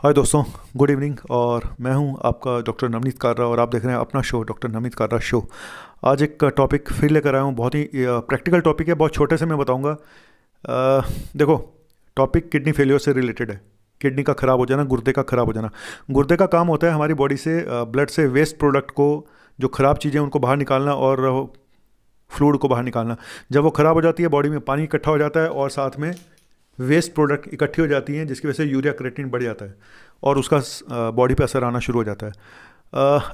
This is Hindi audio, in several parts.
हाय दोस्तों, गुड इवनिंग। और मैं हूं आपका डॉक्टर नवनीत कारा और आप देख रहे हैं अपना शो डॉक्टर नवनीत कारा शो। आज एक टॉपिक फिर लेकर आया हूं, बहुत ही प्रैक्टिकल टॉपिक है, बहुत छोटे से मैं बताऊंगा। देखो, टॉपिक किडनी फेलियर से रिलेटेड है। किडनी का ख़राब हो जाना, गुर्दे का ख़राब हो जाना। गुर्दे का काम होता है हमारी बॉडी से ब्लड से वेस्ट प्रोडक्ट को, जो ख़राब चीज़ें उनको बाहर निकालना और फ्लूइड को बाहर निकालना। जब वो ख़राब हो जाती है, बॉडी में पानी इकट्ठा हो जाता है और साथ में वेस्ट प्रोडक्ट इकट्ठी हो जाती हैं, जिसकी वजह से यूरिया क्रिएटिनिन बढ़ जाता है और उसका बॉडी पे असर आना शुरू हो जाता है।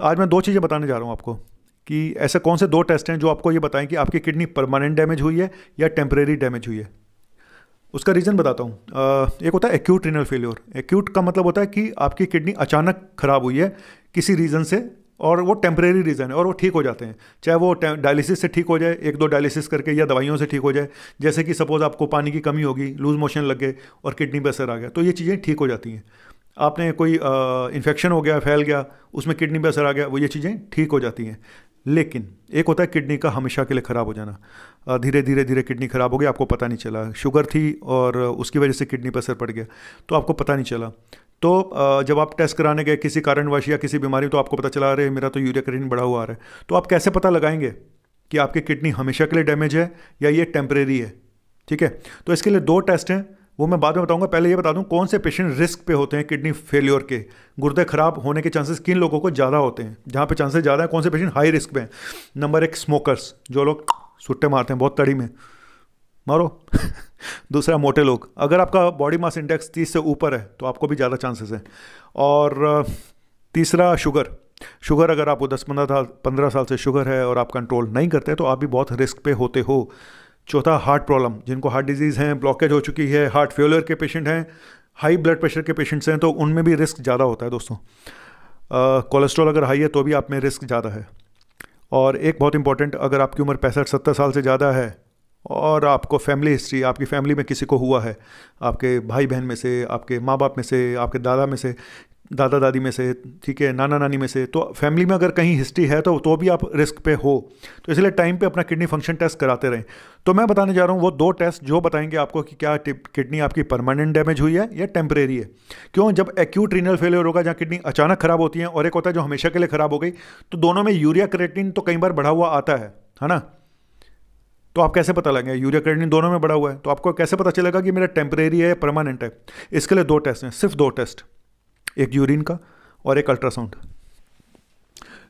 आज मैं दो चीज़ें बताने जा रहा हूँ आपको कि ऐसे कौन से दो टेस्ट हैं जो आपको ये बताएं कि आपकी किडनी परमानेंट डैमेज हुई है या टेम्परेरी डैमेज हुई है। उसका रीज़न बताता हूँ। एक होता है एक्यूट रीनल फेल्योर। एक्यूट का मतलब होता है कि आपकी किडनी अचानक ख़राब हुई है किसी रीज़न से, और वो टेम्परेरी रीज़न है और वो ठीक हो जाते हैं। चाहे वो डायलिसिस से ठीक हो जाए, एक दो डायलिसिस करके, या दवाइयों से ठीक हो जाए। जैसे कि सपोज़ आपको पानी की कमी होगी, लूज मोशन लग गए और किडनी पर असर आ गया, तो ये चीज़ें ठीक हो जाती हैं। आपने कोई इन्फेक्शन हो गया, फैल गया, उसमें किडनी पर असर आ गया, वो ये चीज़ें ठीक हो जाती हैं। लेकिन एक होता है किडनी का हमेशा के लिए ख़राब हो जाना। धीरे धीरे धीरे किडनी ख़राब हो गई, आपको पता नहीं चला। शुगर थी और उसकी वजह से किडनी पर असर पड़ गया, तो आपको पता नहीं चला। तो जब आप टेस्ट कराने गए किसी कारणवश या किसी बीमारी, तो आपको पता चला, अरे मेरा तो यूरिया क्रिएटिनिन बढ़ा हुआ आ रहा है। तो आप कैसे पता लगाएंगे कि आपकी किडनी हमेशा के लिए डैमेज है या ये टेम्परेरी है? ठीक है, तो इसके लिए दो टेस्ट हैं, वो मैं बाद में बताऊंगा। पहले ये बता दूं कौन से पेशेंट रिस्क पे होते हैं किडनी फेलियर के। गुर्दे खराब होने के चांसेस किन लोगों को ज़्यादा होते हैं, जहाँ पे चांसेस ज़्यादा है, कौन से पेशेंट हाई रिस्क पे हैं। नंबर एक, स्मोकर्स, जो लोग सुट्टे मारते हैं बहुत तड़ी में, मारो। दूसरा, मोटे लोग। अगर आपका बॉडी मास इंडेक्स 30 से ऊपर है तो आपको भी ज़्यादा चांसेस हैं। और तीसरा, शुगर। शुगर अगर आपको 10-15 साल से शुगर है और आप कंट्रोल नहीं करते तो आप भी बहुत रिस्क पे होते हो। चौथा, हार्ट प्रॉब्लम, जिनको हार्ट डिजीज़ हैं, ब्लॉकेज हो चुकी है, हार्ट फेलियर के पेशेंट हैं, हाई ब्लड प्रेशर के पेशेंट्स हैं, तो उनमें भी रिस्क ज़्यादा होता है दोस्तों। कोलेस्ट्रॉल अगर हाई है तो भी आप में रिस्क ज़्यादा है। और एक बहुत इंपॉर्टेंट, अगर आपकी उम्र 65-70 साल से ज़्यादा है और आपको फैमिली हिस्ट्री, आपकी फैमिली में किसी को हुआ है, आपके भाई बहन में से, आपके माँ बाप में से, आपके दादा में से, दादा दादी में से, ठीक है, नाना नानी में से, तो फैमिली में अगर कहीं हिस्ट्री है तो भी आप रिस्क पे हो। तो इसलिए टाइम पे अपना किडनी फंक्शन टेस्ट कराते रहें। तो मैं बताने जा रहा हूँ वो दो टेस्ट जो बताएंगे आपको कि क्या किडनी आपकी परमानेंट डैमेज हुई है या टेम्परेरी है। क्यों? जब एक्यूट रीनल फेलियर होगा, जहाँ किडनी अचानक खराब होती है, और एक होता है जो हमेशा के लिए खराब हो गई, तो दोनों में यूरिया क्रिएटिनिन तो कई बार बढ़ा हुआ आता है ना। तो आप कैसे पता लगेगा? यूरिया क्रिएटिनिन दोनों में बढ़ा हुआ है, तो आपको कैसे पता चलेगा कि मेरा टेम्परेरी है या परमानेंट है? इसके लिए दो टेस्ट हैं, सिर्फ दो टेस्ट, एक यूरिन का और एक अल्ट्रासाउंड।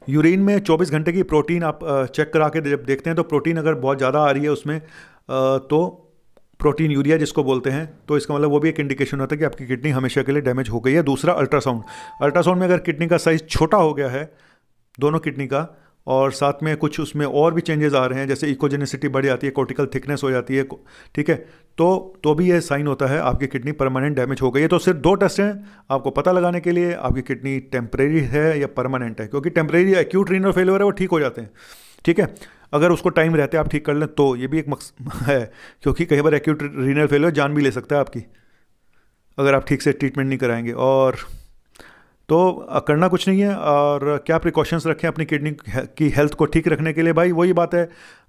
यूरिन में 24 घंटे की प्रोटीन आप चेक करा के जब देखते हैं, तो प्रोटीन अगर बहुत ज़्यादा आ रही है उसमें, तो प्रोटीन यूरिया जिसको बोलते हैं, तो इसका मतलब वो भी एक इंडिकेशन होता है कि आपकी किडनी हमेशा के लिए डैमेज हो गई है। दूसरा, अल्ट्रासाउंड। अल्ट्रासाउंड में अगर किडनी का साइज़ छोटा हो गया है, दोनों किडनी का, और साथ में कुछ उसमें और भी चेंजेस आ रहे हैं, जैसे इकोजेनिसिटी बढ़ जाती है, कोर्टिकल थिकनेस हो जाती है, ठीक है, तो भी ये साइन होता है आपकी किडनी परमानेंट डैमेज हो गई है। तो सिर्फ दो टेस्ट हैं आपको पता लगाने के लिए आपकी किडनी टेम्परेरी है या परमानेंट है। क्योंकि टेम्परेरी एक्यूट रीनल फेलियर है, वो ठीक हो जाते हैं, ठीक है, अगर उसको टाइम रहते आप ठीक कर लें, तो ये भी एक मकसद है। क्योंकि कई बार एक्यूट रीनल फेलियर जान भी ले सकता है आपकी, अगर आप ठीक से ट्रीटमेंट नहीं कराएंगे। और तो करना कुछ नहीं है। और क्या प्रिकॉशंस रखें अपनी किडनी की हेल्थ को ठीक रखने के लिए? भाई वही बात है,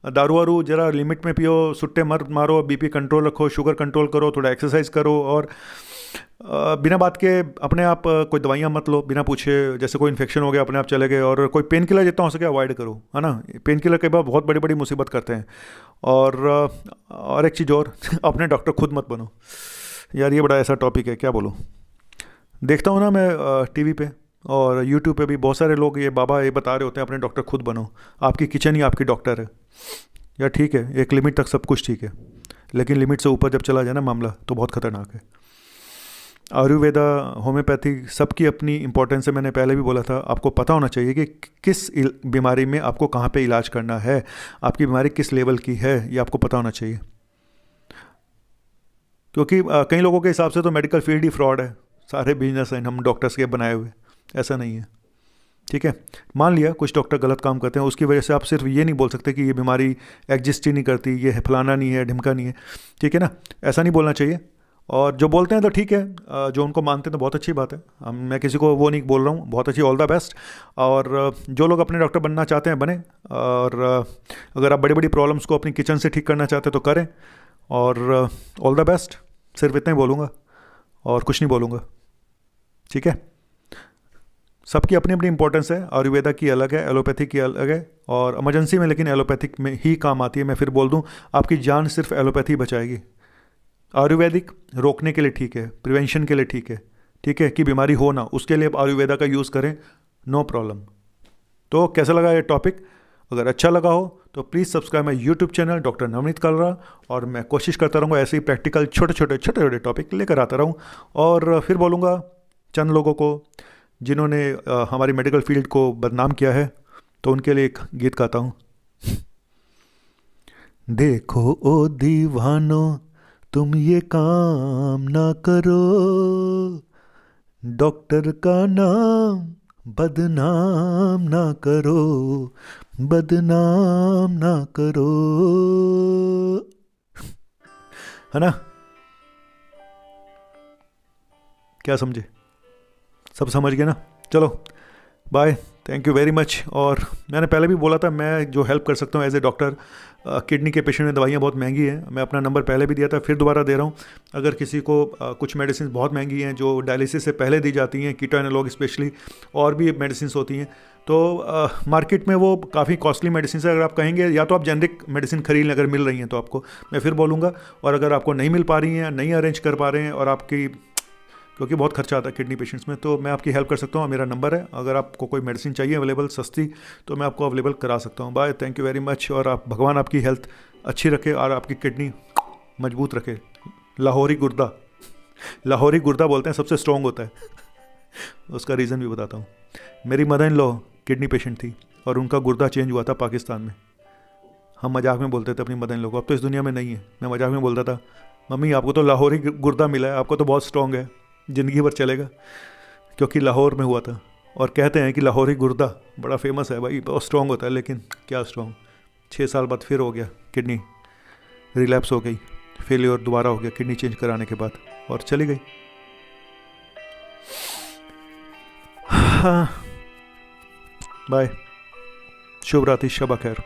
दारू वारू जरा लिमिट में पियो, सुट्टे मत मारो, बीपी कंट्रोल रखो, शुगर कंट्रोल करो, थोड़ा एक्सरसाइज करो, और बिना बात के अपने आप कोई दवाइयाँ मत लो बिना पूछे। जैसे कोई इन्फेक्शन हो गया, अपने आप चले गए, और कोई पेन किलर जितना हो सके अवॉइड करो, है ना। पेन किलर कई बार बहुत बड़ी बड़ी मुसीबत करते हैं। और एक चीज़ और, अपने डॉक्टर खुद मत बनो यार, ये बड़ा ऐसा टॉपिक है, क्या बोलूँ। देखता हूँ ना मैं टीवी पे और यूट्यूब पे भी बहुत सारे लोग ये बाबा ये बता रहे होते हैं, अपने डॉक्टर खुद बनो, आपकी किचन ही आपकी डॉक्टर है। यार ठीक है, एक लिमिट तक सब कुछ ठीक है, लेकिन लिमिट से ऊपर जब चला जाए ना मामला, तो बहुत खतरनाक है। आयुर्वेदा, होम्योपैथी, सबकी अपनी इंपॉर्टेंस है। मैंने पहले भी बोला था, आपको पता होना चाहिए कि किस बीमारी में आपको कहाँ पे इलाज करना है, आपकी बीमारी किस लेवल की है, ये आपको पता होना चाहिए। क्योंकि कई लोगों के हिसाब से तो मेडिकल फील्ड ही फ्रॉड है, सारे बिजनेस हैं हम डॉक्टर्स के बनाए हुए। ऐसा नहीं है, ठीक है। मान लिया कुछ डॉक्टर गलत काम करते हैं, उसकी वजह से आप सिर्फ ये नहीं बोल सकते कि ये बीमारी एग्जिस्ट ही नहीं करती, ये है फलाना नहीं है, ढिमका नहीं है, ठीक है ना। ऐसा नहीं बोलना चाहिए। और जो बोलते हैं तो ठीक है, जो उनको मानते हैं तो बहुत अच्छी बात है। मैं किसी को वो नहीं बोल रहा हूँ, बहुत अच्छी, ऑल द बेस्ट। और जो लोग अपने डॉक्टर बनना चाहते हैं बने, और अगर आप बड़ी बड़ी प्रॉब्लम्स को अपनी किचन से ठीक करना चाहते हैं तो करें। और ऑल द बेस्ट, सिर्फ इतना ही बोलूँगा और कुछ नहीं बोलूँगा। ठीक है, सबकी अपनी अपनी इंपॉर्टेंस है। आयुर्वेदा की अलग है, एलोपैथी की अलग है, और इमरजेंसी में लेकिन एलोपैथिक में ही काम आती है। मैं फिर बोल दूं, आपकी जान सिर्फ एलोपैथी बचाएगी। आयुर्वेदिक रोकने के लिए ठीक है, प्रिवेंशन के लिए ठीक है, ठीक है, कि बीमारी हो ना, उसके लिए आप आयुर्वेदा का यूज़ करें, नो प्रॉब्लम। तो कैसा लगा ये टॉपिक? अगर अच्छा लगा हो तो please subscribe my YouTube channel doctor Navneet Kalra, और मैं कोशिश करता रहूँगा ऐसे ही प्रैक्टिकल छोटे छोटे टॉपिक लेकर आता रहूँ। और फिर बोलूँगा चंद लोगों को जिन्होंने हमारी मेडिकल फील्ड को बदनाम किया है, तो उनके लिए एक गीत गाता हूँ। देखो ओ दीवानो, तुम ये काम ना करो, डॉक्टर का नाम बदनाम ना करो, बदनाम ना करो, है ना? क्या समझे? सब समझ गए ना? चलो bye, thank you very much. और मैंने पहले भी बोला था, मैं जो हेल्प कर सकता हूँ एज ए डॉक्टर, किडनी के पेशेंट में दवाइयाँ बहुत महंगी हैं। मैं अपना नंबर पहले भी दिया था, फिर दोबारा दे रहा हूँ। अगर किसी को कुछ मेडिसिन बहुत महंगी हैं जो डायलिसिस से पहले दी जाती हैं, कीटो एनालॉग स्पेशली, और भी मेडिसिन होती हैं, तो मार्केट में वो काफ़ी कॉस्टली मेडिसिन है। अगर आप कहेंगे या तो आप जेनरिक मेडिसिन खरीद लें, अगर मिल रही हैं तो आपको, मैं फिर बोलूँगा। और अगर आपको नहीं मिल पा रही हैं, नहीं अरेंज कर पा रहे हैं, और आपकी, क्योंकि बहुत खर्चा आता है किडनी पेशेंट्स में, तो मैं आपकी हेल्प कर सकता हूँ। मेरा नंबर है, अगर आपको कोई मेडिसिन चाहिए अवेलेबल सस्ती, तो मैं आपको अवेलेबल करा सकता हूँ। Bye, thank you very much. और आप, भगवान आपकी हेल्थ अच्छी रखे और आपकी किडनी मजबूत रखे। लाहौरी गुर्दा बोलते हैं, सबसे स्ट्रॉन्ग होता है। उसका रीज़न भी बताता हूँ। मेरी mother in law kidney patient थी, और उनका गुर्दा चेंज हुआ था पाकिस्तान में। हम मजाक में बोलते थे अपनी मदर इन लॉ को, अब तो इस दुनिया में नहीं है। मैं मजाक में बोलता था, मम्मी आपको तो लाहौरी गुर्दा मिला है, आपको तो बहुत स्ट्रॉन्ग है, ज़िंदगी भर चलेगा, क्योंकि लाहौर में हुआ था। और कहते हैं कि लाहौरी गुर्दा बड़ा फेमस है भाई, बहुत स्ट्रॉन्ग होता है, लेकिन क्या स्ट्रॉन्ग, 6 साल बाद फिर हो गया, किडनी रिलैप्स हो गई, फेलियर दोबारा हो गया किडनी चेंज कराने के बाद, और चली गई। हाँ, बाय, शुभ रात्रि, शब खैर।